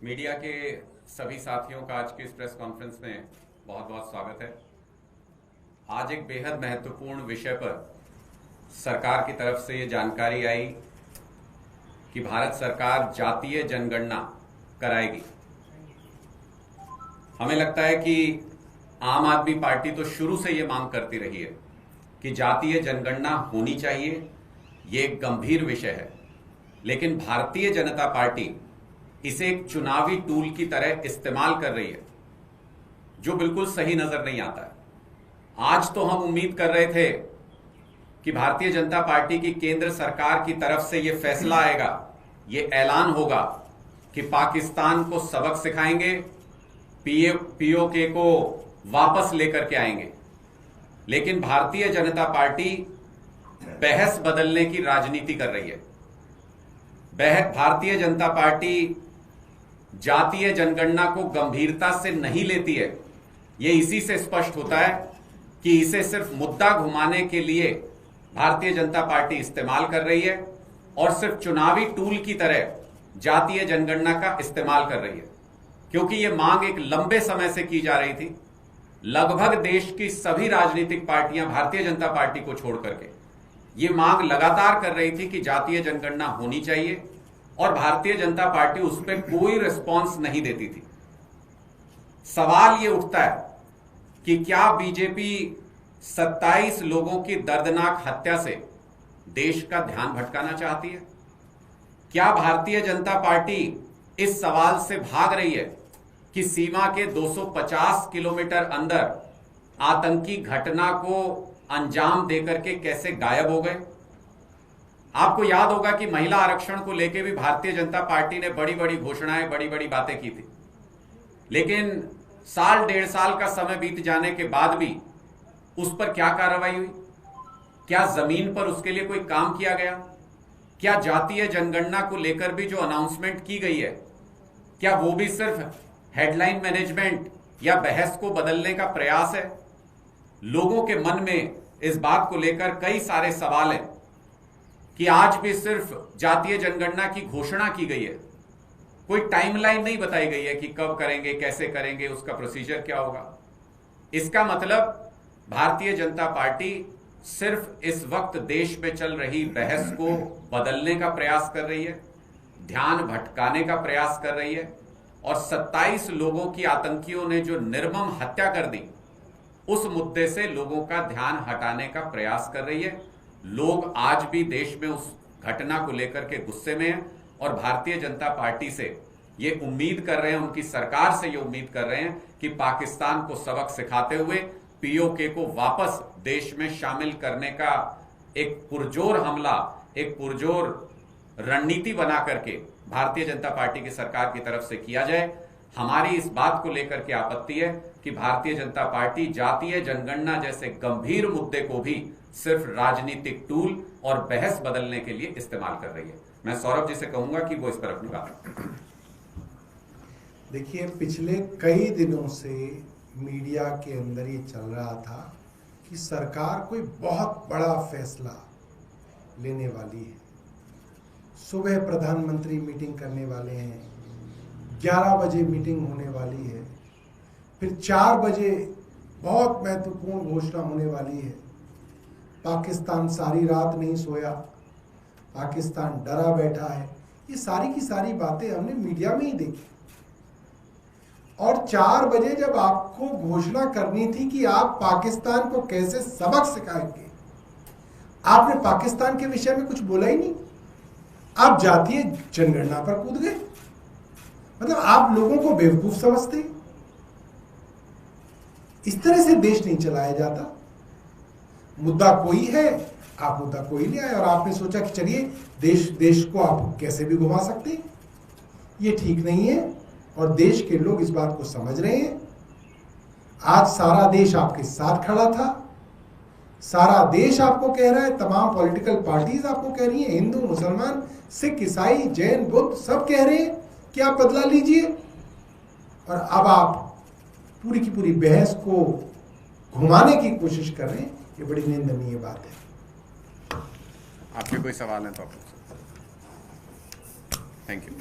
Media के सभी साथियों का आज के इस प्रेस कॉन्फ्रेंस में बहुत बहुत स्वागत है। आज एक बेहद महत्वपूर्ण विषय पर सरकार की तरफ से ये जानकारी आई कि भारत सरकार जातीय जनगणना कराएगी। हमें लगता है कि आम आदमी पार्टी तो शुरू से ये मांग करती रही है कि जातीय जनगणना होनी चाहिए, ये एक गंभीर विषय है, लेकिन भारतीय जनता पार्टी इसे एक चुनावी टूल की तरह इस्तेमाल कर रही है, जो बिल्कुल सही नजर नहीं आता है। आज तो हम उम्मीद कर रहे थे कि भारतीय जनता पार्टी की केंद्र सरकार की तरफ से यह फैसला आएगा, यह ऐलान होगा कि पाकिस्तान को सबक सिखाएंगे, पीओके को वापस लेकर के आएंगे। लेकिन भारतीय जनता पार्टी बहस बदलने की राजनीति कर रही है। भारतीय जनता पार्टी जातीय जनगणना को गंभीरता से नहीं लेती है। यह इसी से स्पष्ट होता है कि इसे सिर्फ मुद्दा घुमाने के लिए भारतीय जनता पार्टी इस्तेमाल कर रही है और सिर्फ चुनावी टूल की तरह जातीय जनगणना का इस्तेमाल कर रही है, क्योंकि यह मांग एक लंबे समय से की जा रही थी। लगभग देश की सभी राजनीतिक पार्टियां भारतीय जनता पार्टी को छोड़ करके ये मांग लगातार कर रही थी कि जातीय जनगणना होनी चाहिए, और भारतीय जनता पार्टी उस पर कोई रिस्पॉन्स नहीं देती थी। सवाल ये उठता है कि क्या बीजेपी 27 लोगों की दर्दनाक हत्या से देश का ध्यान भटकाना चाहती है? क्या भारतीय जनता पार्टी इस सवाल से भाग रही है कि सीमा के 250 किलोमीटर अंदर आतंकी घटना को अंजाम देकर के कैसे गायब हो गए? आपको याद होगा कि महिला आरक्षण को लेकर भी भारतीय जनता पार्टी ने बड़ी बड़ी घोषणाएं, बड़ी बड़ी बातें की थी, लेकिन साल डेढ़ साल का समय बीत जाने के बाद भी उस पर क्या कार्रवाई हुई? क्या जमीन पर उसके लिए कोई काम किया गया? क्या जातीय जनगणना को लेकर भी जो अनाउंसमेंट की गई है, क्या वो भी सिर्फ हेडलाइन मैनेजमेंट या बहस को बदलने का प्रयास है? लोगों के मन में इस बात को लेकर कई सारे सवाल हैं कि आज भी सिर्फ जातीय जनगणना की घोषणा की गई है, कोई टाइमलाइन नहीं बताई गई है कि कब करेंगे, कैसे करेंगे, उसका प्रोसीजर क्या होगा। इसका मतलब भारतीय जनता पार्टी सिर्फ इस वक्त देश में चल रही बहस को बदलने का प्रयास कर रही है, ध्यान भटकाने का प्रयास कर रही है, और 27 लोगों की आतंकियों ने जो निर्मम हत्या कर दी, उस मुद्दे से लोगों का ध्यान हटाने का प्रयास कर रही है। लोग आज भी देश में उस घटना को लेकर के गुस्से में हैं और भारतीय जनता पार्टी से ये उम्मीद कर रहे हैं, उनकी सरकार से ये उम्मीद कर रहे हैं कि पाकिस्तान को सबक सिखाते हुए पीओके को वापस देश में शामिल करने का एक पुरजोर हमला, एक पुरजोर रणनीति बना करके भारतीय जनता पार्टी की सरकार की तरफ से किया जाए। हमारी इस बात को लेकर के आपत्ति है कि भारतीय जनता पार्टी जातीय जनगणना जैसे गंभीर मुद्दे को भी सिर्फ राजनीतिक टूल और बहस बदलने के लिए इस्तेमाल कर रही है। मैं सौरभ जी से कहूंगा कि वो इस पर अपनी बात करें। देखिए, पिछले कई दिनों से मीडिया के अंदर ये चल रहा था कि सरकार कोई बहुत बड़ा फैसला लेने वाली है। सुबह प्रधानमंत्री मीटिंग करने वाले हैं, 11 बजे मीटिंग होने वाली है, फिर 4 बजे बहुत महत्वपूर्ण घोषणा होने वाली है। पाकिस्तान सारी रात नहीं सोया, पाकिस्तान डरा बैठा है। ये सारी की सारी बातें हमने मीडिया में ही देखी। और 4 बजे जब आपको घोषणा करनी थी कि आप पाकिस्तान को कैसे सबक सिखाएंगे, आपने पाकिस्तान के विषय में कुछ बोला ही नहीं। आप जातीय जनगणना पर कूद गए। मतलब आप लोगों को बेवकूफ समझते। इस तरह से देश नहीं चलाया जाता। मुद्दा कोई है, आप मुद्दा कोई ले आए और आपने सोचा कि चलिए देश को आप कैसे भी घुमा सकते हैं। ये ठीक नहीं है और देश के लोग इस बात को समझ रहे हैं। आज सारा देश आपके साथ खड़ा था, सारा देश आपको कह रहा है, तमाम पॉलिटिकल पार्टीज आपको कह रही हैं, हिंदू, मुसलमान, सिख, ईसाई, जैन, बुद्ध सब कह रहे हैं कि आप बदला लीजिए। और अब आप पूरी की पूरी बहस को घुमाने की कोशिश कर रहे हैं। ये बड़ी निंदनीय बात है। आपके कोई सवाल है तो आप। Thank you.